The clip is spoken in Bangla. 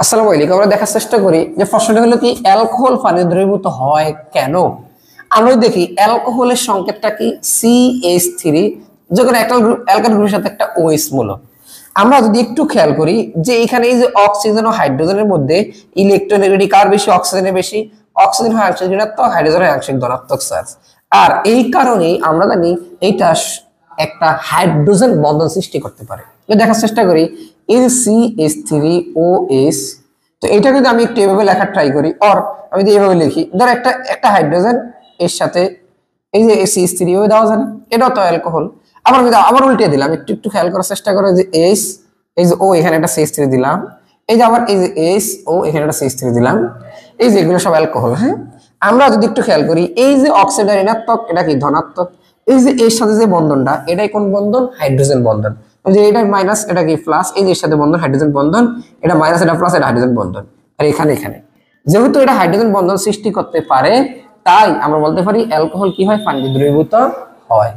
আসসালামু আলাইকুম। আমরা দেখার চেষ্টা করি যে প্রশ্নটা হলো কি অ্যালকোহল পানিতে দ্রবীভূত হয় কেন। আমরা দেখি অ্যালকোহলের সংকেতটা কি CH3, যখন একটা অ্যালকাইল গ্রুপের সাথে একটা OH মূলক। আমরা যদি একটু খেয়াল করি যে এখানে এই যে অক্সিজেন ও হাইড্রোজেনের মধ্যে ইলেকট্রোনেগেটিভিটি কার বেশি? অক্সিজেনের বেশি। অক্সিজেন হয় আংশিক ঋণাত্মক, হাইড্রোজেন হয় আংশিক ধনাত্মক চার্জ। আর এই কারণেই আমরা জানি এইটা একটা হাইড্রোজেন বন্ধন সৃষ্টি করতে পারে। দেখার চেষ্টা করি এই যে CH3OH, তো এটা যদি আমি একটু এভাবে লেখার ট্রাই করি, অর আমি যদি এভাবে লিখি, ধর একটা হাইড্রোজেন এর সাথে এই যে CH3O দেওয়া যায় না, এটাও তো অ্যালকোহল। আবার আমি আবার উল্টে দিলাম, একটু একটু খেয়াল করার চেষ্টা করো যে H, এই যে O এখানে একটা CH3 দিলাম, এই যে আবার এই যে SO এখানে একটা CH3 দিলাম, এই যে এগুলো সব অ্যালকোহল। হ্যাঁ, আমরা যদি একটু খেয়াল করি এই যে অক্সিজেন ঋণাত্মক, এটা কি ধনাত্মক। এই যে এর সাথে যে বন্ধনটা, এটাই কোন বন্ধন? হাইড্রোজেন বন্ধন। যে এটা মাইনাস, এটা কি প্লাস, এই যে এর সাথে বন্ধন হাইড্রোজেন বন্ধন, এটা মাইনাস, এটা প্লাস, এটা হাইড্রোজেন বন্ধন। আর এখানে যেহেতু এটা হাইড্রোজেন বন্ধন সৃষ্টি করতে পারে, তাই আমরা বলতে পারি অ্যালকোহল কি হয়? পানিতে দ্রবীভূত হয়।